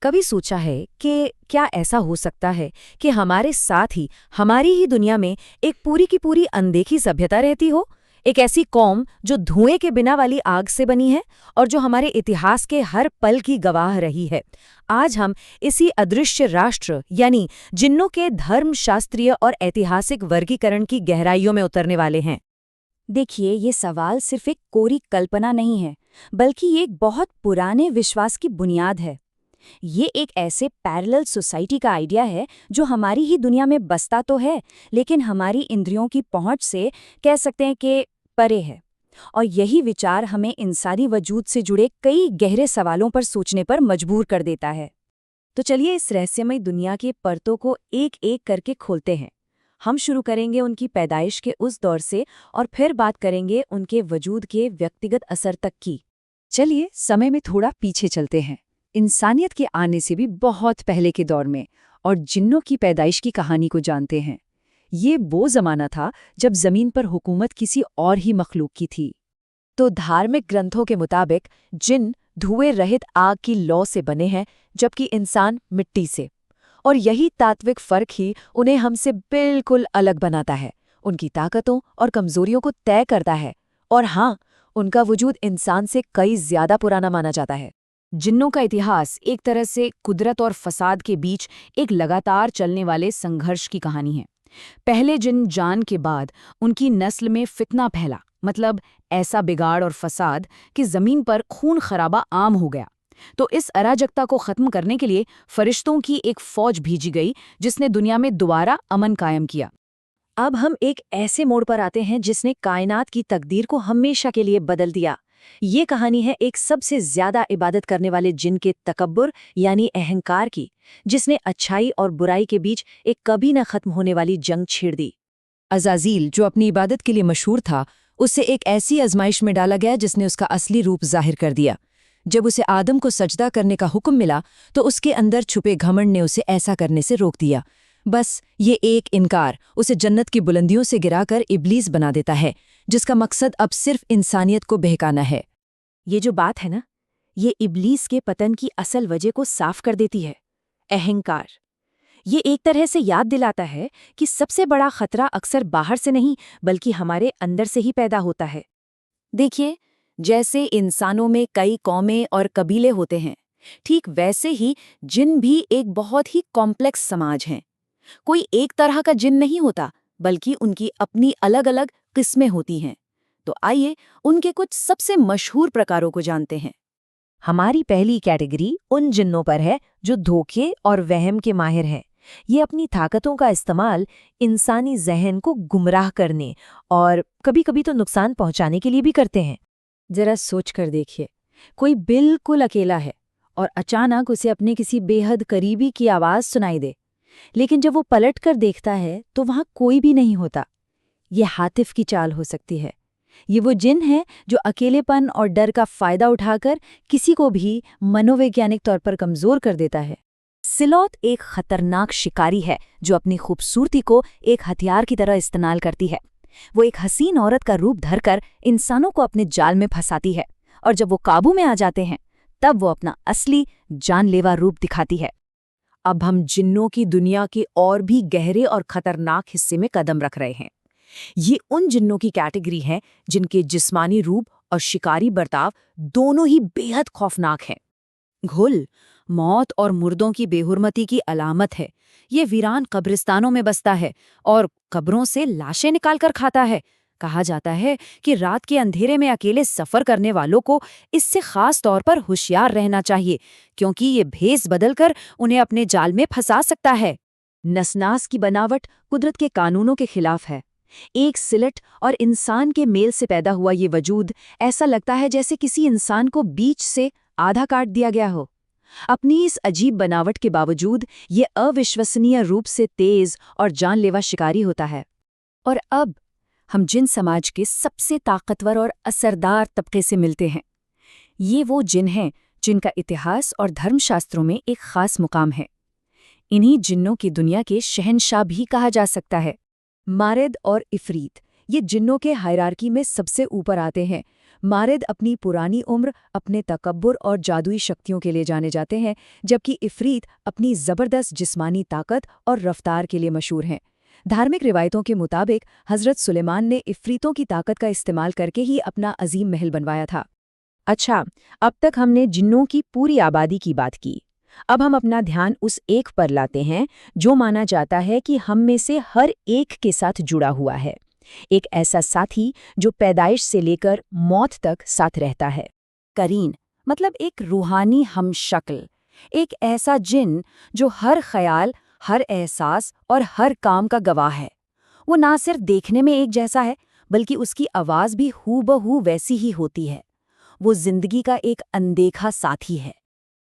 कभी सोचा है कि क्या ऐसा हो सकता है कि हमारे साथ ही हमारी ही दुनिया में एक पूरी की पूरी अनदेखी सभ्यता रहती हो, एक ऐसी कौम जो धुएं के बिना वाली आग से बनी है और जो हमारे इतिहास के हर पल की गवाह रही है। आज हम इसी अदृश्य राष्ट्र यानी जिन्नों के धर्म शास्त्रीय और ऐतिहासिक वर्गीकरण की गहराइयों में उतरने वाले हैं। देखिए, ये सवाल सिर्फ एक कोरी कल्पना नहीं है, बल्कि ये एक बहुत पुराने विश्वास की बुनियाद है। ये एक ऐसे पैरेलल सोसाइटी का आइडिया है जो हमारी ही दुनिया में बसता तो है, लेकिन हमारी इंद्रियों की पहुंच से कह सकते हैं कि परे है। और यही विचार हमें इंसानी वजूद से जुड़े कई गहरे सवालों पर सोचने पर मजबूर कर देता है। तो चलिए इस रहस्यमय दुनिया की परतों को एक एक करके खोलते हैं। हम शुरू करेंगे उनकी पैदाइश के उस दौर से और फिर बात करेंगे उनके वजूद के व्यक्तिगत असर तक की। चलिए समय में थोड़ा पीछे चलते हैं, इंसानियत के आने से भी बहुत पहले के दौर में, और जिन्नों की पैदाइश की कहानी को जानते हैं। ये वो जमाना था जब जमीन पर हुकूमत किसी और ही मखलूक की थी। तो धार्मिक ग्रंथों के मुताबिक जिन धुएं रहित आग की लौ से बने हैं, जबकि इंसान मिट्टी से। और यही तात्विक फर्क ही उन्हें हमसे बिल्कुल अलग बनाता है, उनकी ताकतों और कमजोरियों को तय करता है। और हाँ, उनका वजूद इंसान से कई ज्यादा पुराना माना जाता है। जिन्नों का इतिहास एक तरह से कुदरत और फसाद के बीच एक लगातार चलने वाले संघर्ष की कहानी है। पहले जिन जान के बाद उनकी नस्ल में फितना फैला, मतलब ऐसा बिगाड़ और फसाद कि जमीन पर खून खराबा आम हो गया। तो इस अराजकता को खत्म करने के लिए फरिश्तों की एक फौज भेजी गई जिसने दुनिया में दोबारा अमन कायम किया। अब हम एक ऐसे मोड़ पर आते हैं जिसने कायनात की तकदीर को हमेशा के लिए बदल दिया। ये कहानी है एक सबसे ज्यादा इबादत करने वाले जिन के तकब्बुर यानी अहंकार की, जिसने अच्छाई और बुराई के बीच एक कभी न खत्म होने वाली जंग छेड़ दी। अज़ाज़ील, जो अपनी इबादत के लिए मशहूर था, उसे एक ऐसी आजमाइश में डाला गया जिसने उसका असली रूप जाहिर कर दिया। जब उसे आदम को सजदा करने का हुक्म मिला तो उसके अंदर छुपे घमंड ने उसे ऐसा करने से रोक दिया। बस ये एक इनकार उसे जन्नत की बुलंदियों से गिराकर इब्लीस बना देता है, जिसका मकसद अब सिर्फ इंसानियत को बहकाना है। ये जो बात है ना, ये इब्लीस के पतन की असल वजह को साफ कर देती है। अहंकार। ये एक तरह से याद दिलाता है कि सबसे बड़ा खतरा अक्सर बाहर से नहीं बल्कि हमारे अंदर से ही पैदा होता है। देखिए, जैसे इंसानों में कई कौमें और कबीले होते हैं, ठीक वैसे ही जिन भी एक बहुत ही कॉम्प्लेक्स समाज हैं। कोई एक तरह का जिन नहीं होता, बल्कि उनकी अपनी अलग अलग किस्में होती हैं। तो आइए उनके कुछ सबसे मशहूर प्रकारों को जानते हैं। हमारी पहली कैटेगरी उन जिन्नों पर है जो धोखे और वहम के माहिर हैं। ये अपनी ताकतों का इस्तेमाल इंसानी जहन को गुमराह करने और कभी-कभी तो नुकसान पहुंचाने के लिए भी करते हैं। जरा सोच कर देखिए, कोई बिल्कुल अकेला है और अचानक उसे अपने किसी बेहद करीबी की आवाज़ सुनाई दे, लेकिन जब वो पलट कर देखता है तो वहाँ कोई भी नहीं होता। ये हातिफ की चाल हो सकती है। ये वो जिन है जो अकेलेपन और डर का फायदा उठाकर किसी को भी मनोवैज्ञानिक तौर पर कमजोर कर देता है। सिलौत एक खतरनाक शिकारी है जो अपनी खूबसूरती को एक हथियार की तरह इस्तेमाल करती है। वो एक हसीन औरत का रूप धरकर इंसानों को अपने जाल में फंसाती है, और जब वो काबू में आ जाते हैं तब वो अपना असली जानलेवा रूप दिखाती है। अब हम जिन्नों की दुनिया के और भी गहरे और खतरनाक हिस्से में कदम रख रहे हैं। ये उन जिन्नों की कैटेगरी है जिनके जिस्मानी रूप और शिकारी बर्ताव दोनों ही बेहद खौफनाक हैं। घुल मौत और मुर्दों की बेहुरमती की अलामत है। ये वीरान कब्रिस्तानों में बसता है और कब्रों से लाशें निकालकर खाता है। कहा जाता है कि रात के अंधेरे में अकेले सफर करने वालों को इससे खास तौर पर होशियार रहना चाहिए, क्योंकि ये भेस बदलकर उन्हें अपने जाल में फंसा सकता है। नसनास की बनावट कुदरत के कानूनों के खिलाफ है। एक सिलट और इंसान के मेल से पैदा हुआ ये वजूद ऐसा लगता है जैसे किसी इंसान को बीच से आधा काट दिया गया हो। अपनी इस अजीब बनावट के बावजूद ये अविश्वसनीय रूप से तेज और जानलेवा शिकारी होता है। और अब हम जिन समाज के सबसे ताकतवर और असरदार तबके से मिलते हैं। ये वो जिन हैं जिनका इतिहास और धर्मशास्त्रों में एक खास मुकाम है। इन्हीं जिन्नों की दुनिया के शहंशाह भी कहा जा सकता है। मारिद और इफरीत ये जिन्नों के हायरार्की में सबसे ऊपर आते हैं। मारिद अपनी पुरानी उम्र, अपने तकब्बुर और जादुई शक्तियों के लिए जाने जाते हैं, जबकि इफ़रीत अपनी ज़बरदस्त जिस्मानी ताकत और रफ्तार के लिए मशहूर हैं। धार्मिक रिवायतों के मुताबिक हज़रत सुलेमान ने इफ़रीतों की ताकत का इस्तेमाल करके ही अपना अजीम महल बनवाया था। अच्छा, अब तक हमने जिन्नों की पूरी आबादी की बात की। अब हम अपना ध्यान उस एक पर लाते हैं जो माना जाता है कि हम में से हर एक के साथ जुड़ा हुआ है। एक ऐसा साथी जो पैदाइश से लेकर मौत तक साथ रहता है। करीन मतलब एक रूहानी हमशक्ल, एक ऐसा जिन जो हर ख्याल, हर एहसास और हर काम का गवाह है। वो ना सिर्फ देखने में एक जैसा है, बल्कि उसकी आवाज़ भी हूबहू वैसी ही होती है। वो जिंदगी का एक अनदेखा साथी है।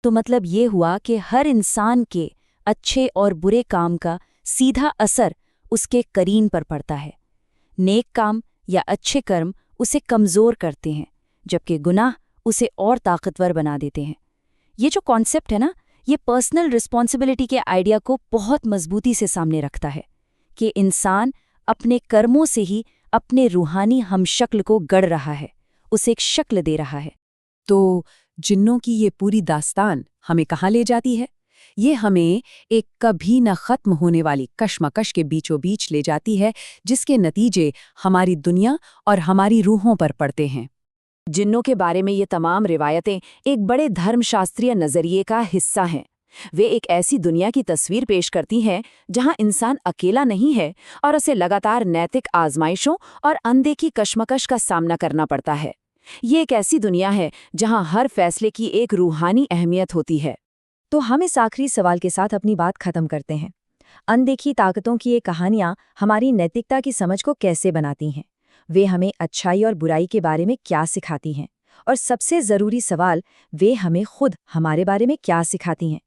तो मतलब ये हुआ कि हर इंसान के अच्छे और बुरे काम का सीधा असर उसके करीन पर पड़ता है। नेक काम या अच्छे कर्म उसे कमज़ोर करते हैं, जबकि गुनाह उसे और ताकतवर बना देते हैं। ये जो कॉन्सेप्ट है ना, ये पर्सनल रिस्पॉन्सिबिलिटी के आइडिया को बहुत मजबूती से सामने रखता है कि इंसान अपने कर्मों से ही अपने रूहानी हमशक्ल को गढ़ रहा है, उसे एक शक्ल दे रहा है। तो जिन्नों की ये पूरी दास्तान हमें कहाँ ले जाती है? ये हमें एक कभी न खत्म होने वाली कश्मकश के बीचों बीच ले जाती है, जिसके नतीजे हमारी दुनिया और हमारी रूहों पर पड़ते हैं। जिन्नों के बारे में ये तमाम रिवायतें एक बड़े धर्मशास्त्रीय नज़रिए का हिस्सा हैं। वे एक ऐसी दुनिया की तस्वीर पेश करती हैं जहां इंसान अकेला नहीं है और उसे लगातार नैतिक आजमाइशों और अनदेखी कश्मकश का सामना करना पड़ता है। ये एक ऐसी दुनिया है जहां हर फैसले की एक रूहानी अहमियत होती है। तो हम इस आखिरी सवाल के साथ अपनी बात खत्म करते हैं। अनदेखी ताकतों की ये कहानियां हमारी नैतिकता की समझ को कैसे बनाती हैं? वे हमें अच्छाई और बुराई के बारे में क्या सिखाती हैं? और सबसे ज़रूरी सवाल, वे हमें खुद हमारे बारे में क्या सिखाती हैं?